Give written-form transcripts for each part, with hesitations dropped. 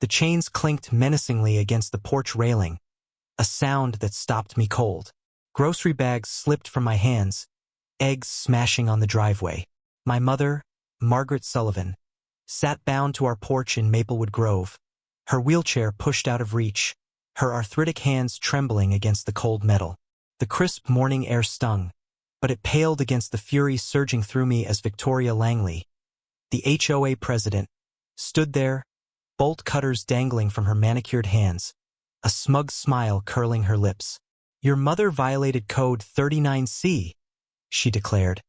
The chains clinked menacingly against the porch railing, a sound that stopped me cold. Grocery bags slipped from my hands, eggs smashing on the driveway. My mother, Margaret Sullivan, sat bound to our porch in Maplewood Grove, her wheelchair pushed out of reach, her arthritic hands trembling against the cold metal. The crisp morning air stung, but it paled against the fury surging through me as Victoria Langley, the HOA president, stood there, bolt cutters dangling from her manicured hands, a smug smile curling her lips. "Your mother violated Code 39C, she declared,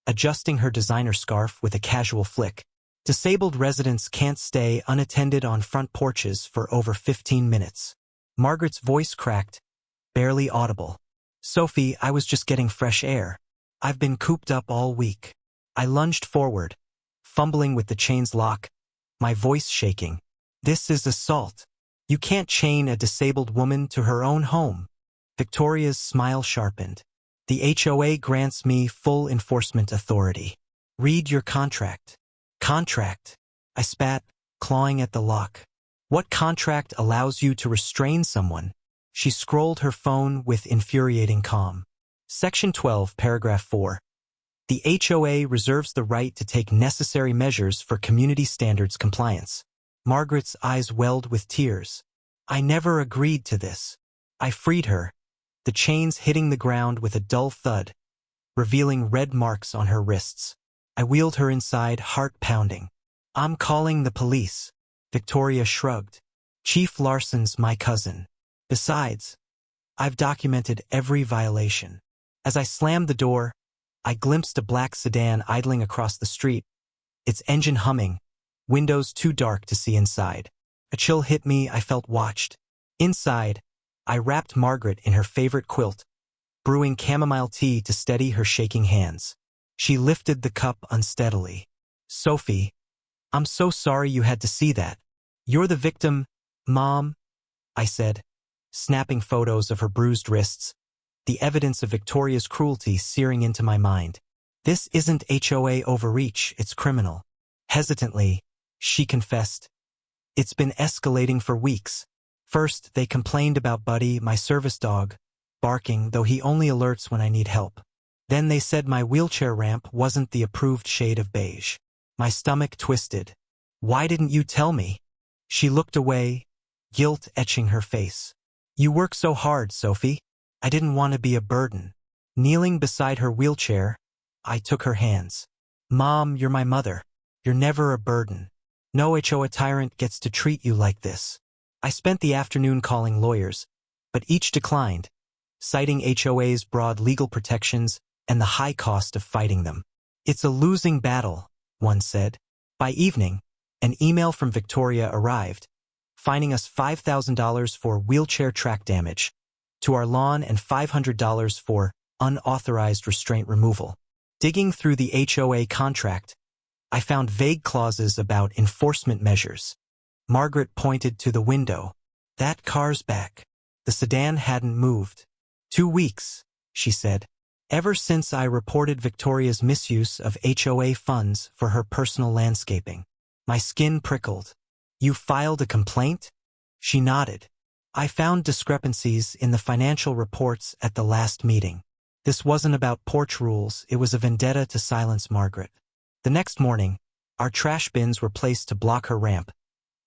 adjusting her designer scarf with a casual flick. Disabled residents can't stay unattended on front porches for over 15 minutes. Margaret's voice cracked, barely audible. "Sophie, I was just getting fresh air. I've been cooped up all week." I lunged forward, fumbling with the chain's lock, my voice shaking. "This is assault. You can't chain a disabled woman to her own home." Victoria's smile sharpened. "The HOA grants me full enforcement authority. Read your contract." "Contract?" I spat, clawing at the lock. "What contract allows you to restrain someone?" She scrolled her phone with infuriating calm. Section 12, paragraph 4. The HOA reserves the right to take necessary measures for community standards compliance. Margaret's eyes welled with tears. "I never agreed to this." I freed her, the chains hitting the ground with a dull thud, revealing red marks on her wrists. I wheeled her inside, heart pounding. "I'm calling the police." Victoria shrugged. "Chief Larson's my cousin. Besides, I've documented every violation." As I slammed the door, I glimpsed a black sedan idling across the street, its engine humming, windows too dark to see inside. A chill hit me, I felt watched. Inside, I wrapped Margaret in her favorite quilt, brewing chamomile tea to steady her shaking hands. She lifted the cup unsteadily. "Sophie, I'm so sorry you had to see that. You're the victim, Mom," I said, snapping photos of her bruised wrists, the evidence of Victoria's cruelty searing into my mind. "This isn't HOA overreach, it's criminal." Hesitantly, she confessed. "It's been escalating for weeks. First, they complained about Buddy, my service dog, barking, though he only alerts when I need help. Then they said my wheelchair ramp wasn't the approved shade of beige." My stomach twisted. "Why didn't you tell me?" She looked away, guilt etching her face. "You work so hard, Sophie. I didn't want to be a burden." Kneeling beside her wheelchair, I took her hands. "Mom, you're my mother. You're never a burden. No HOA tyrant gets to treat you like this." I spent the afternoon calling lawyers, but each declined, citing HOA's broad legal protections and the high cost of fighting them. "It's a losing battle," one said. By evening, an email from Victoria arrived, fining us $5,000 for wheelchair track damage to our lawn and $500 for unauthorized restraint removal. Digging through the HOA contract, I found vague clauses about enforcement measures. Margaret pointed to the window. "That car's back." The sedan hadn't moved. 2 weeks, she said. "Ever since I reported Victoria's misuse of HOA funds for her personal landscaping." My skin prickled. "You filed a complaint?" She nodded. "I found discrepancies in the financial reports at the last meeting. This wasn't about porch rules, it was a vendetta to silence Margaret." The next morning, our trash bins were placed to block her ramp,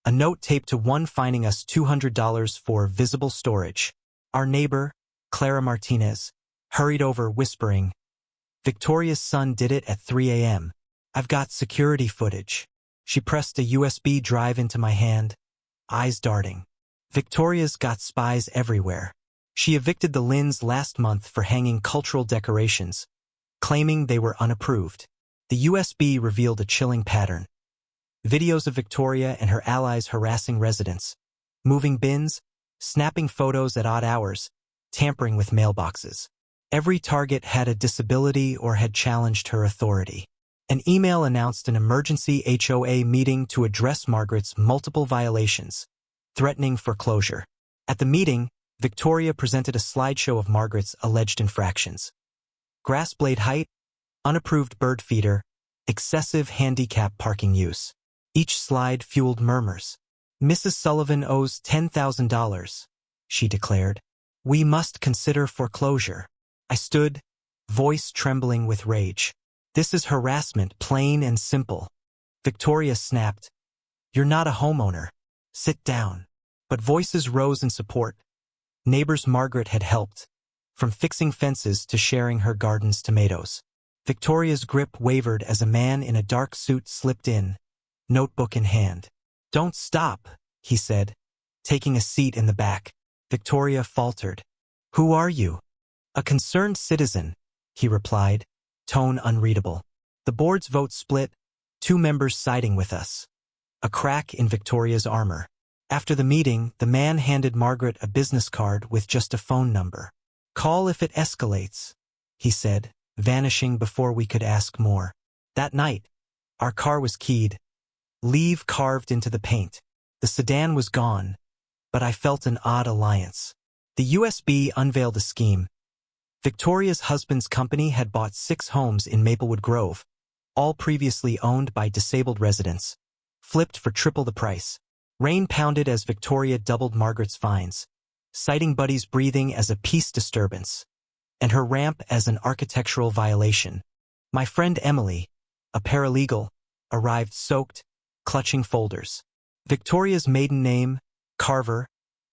a note taped to one fining us $200 for visible storage. Our neighbor, Clara Martinez, hurried over whispering, "Victoria's son did it at 3 a.m. I've got security footage." She pressed a USB drive into my hand, eyes darting. "Victoria's got spies everywhere." She evicted the Lynns last month for hanging cultural decorations, claiming they were unapproved. The USB revealed a chilling pattern. Videos of Victoria and her allies harassing residents, moving bins, snapping photos at odd hours, tampering with mailboxes. Every target had a disability or had challenged her authority. An email announced an emergency HOA meeting to address Margaret's multiple violations, threatening foreclosure. At the meeting, Victoria presented a slideshow of Margaret's alleged infractions. Grass blade height, unapproved bird feeder, excessive handicap parking use. Each slide fueled murmurs. Mrs. Sullivan owes $10,000, she declared. We must consider foreclosure. I stood, voice trembling with rage. This is harassment, plain and simple. Victoria snapped. You're not a homeowner. Sit down. But voices rose in support. Neighbors Margaret had helped, from fixing fences to sharing her garden's tomatoes. Victoria's grip wavered as a man in a dark suit slipped in, notebook in hand. Don't stop, he said, taking a seat in the back. Victoria faltered. Who are you? A concerned citizen, he replied, tone unreadable. The board's vote split, 2 members siding with us. A crack in Victoria's armor. After the meeting, the man handed Margaret a business card with just a phone number. Call if it escalates, he said, vanishing before we could ask more. That night, our car was keyed, leave carved into the paint. The sedan was gone, but I felt an odd alliance. The USB unveiled a scheme. Victoria's husband's company had bought 6 homes in Maplewood Grove, all previously owned by disabled residents, flipped for triple the price. Rain pounded as Victoria doubled Margaret's fines, citing Buddy's breathing as a peace disturbance, and her ramp as an architectural violation. My friend Emily, a paralegal, arrived soaked, clutching folders. Victoria's maiden name, Carver,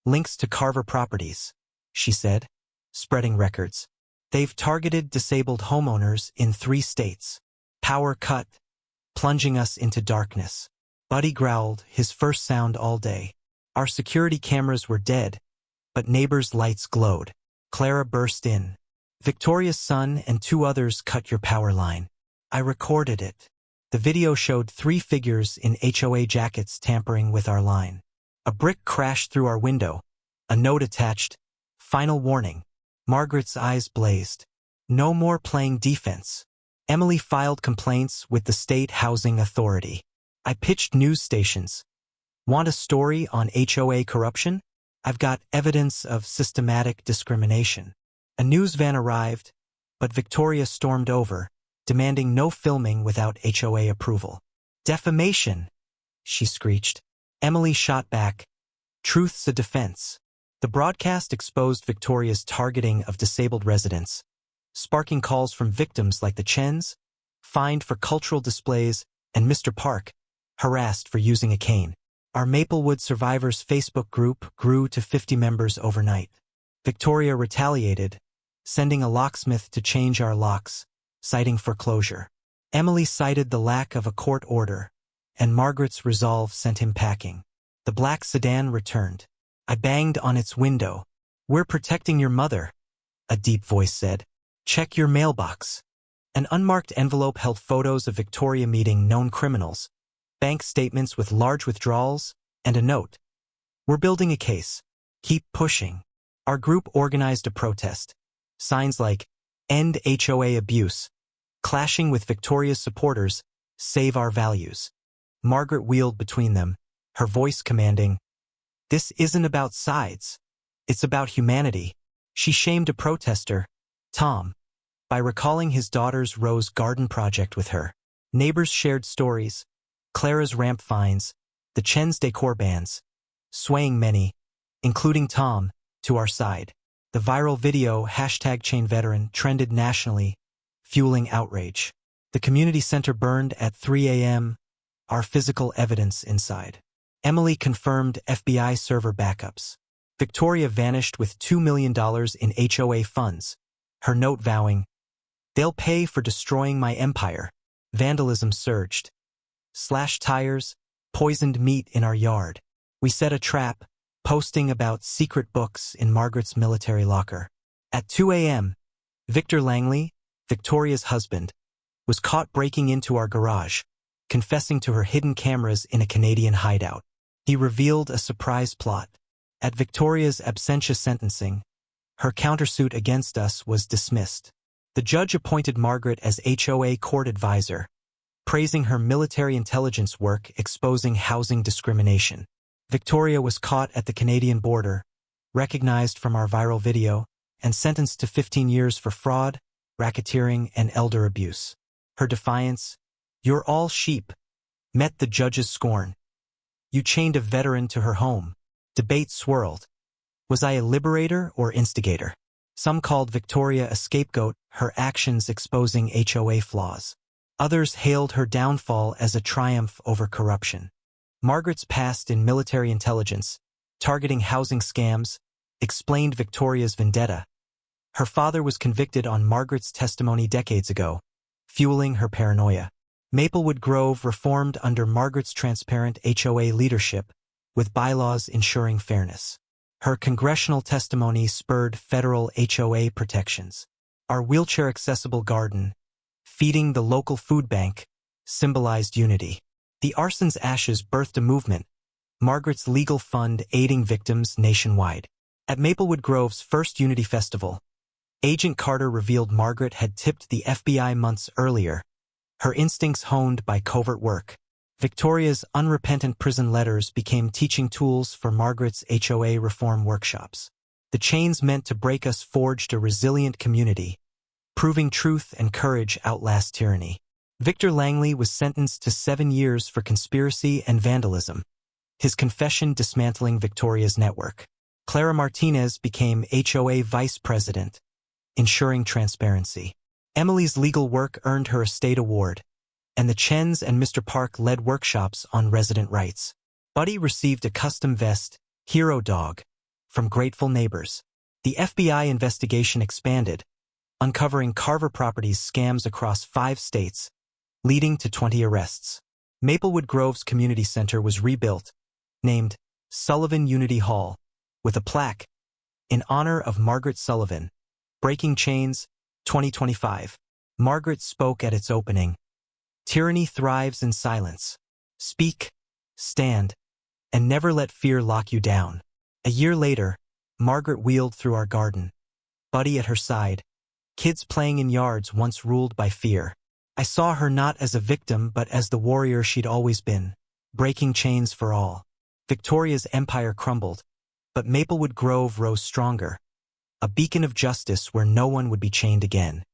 links to Carver Properties, she said, spreading records. They've targeted disabled homeowners in 3 states. Power cut, plunging us into darkness. Buddy growled, his first sound all day. Our security cameras were dead, but neighbors' lights glowed. Clara burst in. Victoria's son and 2 others cut your power line. I recorded it. The video showed 3 figures in HOA jackets tampering with our line. A brick crashed through our window. A note attached. Final warning. Margaret's eyes blazed. No more playing defense. Emily filed complaints with the State Housing Authority. I pitched news stations. Want a story on HOA corruption? I've got evidence of systematic discrimination. A news van arrived, but Victoria stormed over, demanding no filming without HOA approval. Defamation, she screeched. Emily shot back. Truth's a defense. The broadcast exposed Victoria's targeting of disabled residents, sparking calls from victims like the Chens, fined for cultural displays, and Mr. Park, harassed for using a cane. Our Maplewood Survivors Facebook group grew to 50 members overnight. Victoria retaliated, sending a locksmith to change our locks, citing foreclosure. Emily cited the lack of a court order, and Margaret's resolve sent him packing. The black sedan returned. I banged on its window. We're protecting your mother, a deep voice said. Check your mailbox. An unmarked envelope held photos of Victoria meeting known criminals, bank statements with large withdrawals, and a note. We're building a case. Keep pushing. Our group organized a protest. Signs like, End HOA abuse, clashing with Victoria's supporters, Save our values. Margaret wheeled between them, her voice commanding, This isn't about sides. It's about humanity. She shamed a protester, Tom, by recalling his daughter's rose garden project with her. Neighbors shared stories, Clara's ramp fines, the Chen's decor bans, swaying many, including Tom, to our side. The viral video #ChainVeteran trended nationally, fueling outrage. The community center burned at 3 a.m., our physical evidence inside. Emily confirmed FBI server backups. Victoria vanished with $2 million in HOA funds, her note vowing, They'll pay for destroying my empire. Vandalism surged. Slashed tires, poisoned meat in our yard. We set a trap, posting about secret books in Margaret's military locker. At 2 a.m., Victor Langley, Victoria's husband, was caught breaking into our garage, confessing to her hidden cameras in a Canadian hideout. He revealed a surprise plot. At Victoria's absentia sentencing, her countersuit against us was dismissed. The judge appointed Margaret as HOA court advisor, praising her military intelligence work exposing housing discrimination. Victoria was caught at the Canadian border, recognized from our viral video, and sentenced to 15 years for fraud, racketeering, and elder abuse. Her defiance, "You're all sheep," met the judge's scorn. You chained a veteran to her home. Debate swirled. Was I a liberator or instigator? Some called Victoria a scapegoat, her actions exposing HOA flaws. Others hailed her downfall as a triumph over corruption. Margaret's past in military intelligence, targeting housing scams, explained Victoria's vendetta. Her father was convicted on Margaret's testimony decades ago, fueling her paranoia. Maplewood Grove reformed under Margaret's transparent HOA leadership, with bylaws ensuring fairness. Her congressional testimony spurred federal HOA protections. Our wheelchair-accessible garden, feeding the local food bank, symbolized unity. The arson's ashes birthed a movement, Margaret's legal fund aiding victims nationwide. At Maplewood Grove's first Unity Festival, Agent Carter revealed Margaret had tipped the FBI months earlier, her instincts honed by covert work. Victoria's unrepentant prison letters became teaching tools for Margaret's HOA reform workshops. The chains meant to break us forged a resilient community, proving truth and courage outlast tyranny. Victor Langley was sentenced to 7 years for conspiracy and vandalism, his confession dismantling Victoria's network. Clara Martinez became HOA vice president, ensuring transparency. Emily's legal work earned her a state award, and the Chens and Mr. Park led workshops on resident rights. Buddy received a custom vest, Hero Dog, from grateful neighbors. The FBI investigation expanded, uncovering Carver Properties scams across 5 states, leading to 20 arrests. Maplewood Grove's community center was rebuilt, named Sullivan Unity Hall, with a plaque in honor of Margaret Sullivan. Breaking Chains, 2025. Margaret spoke at its opening. Tyranny thrives in silence. Speak, stand, and never let fear lock you down. A year later, Margaret wheeled through our garden, Buddy at her side, kids playing in yards once ruled by fear. I saw her not as a victim but as the warrior she'd always been, breaking chains for all. Victoria's empire crumbled, but Maplewood Grove rose stronger, a beacon of justice where no one would be chained again.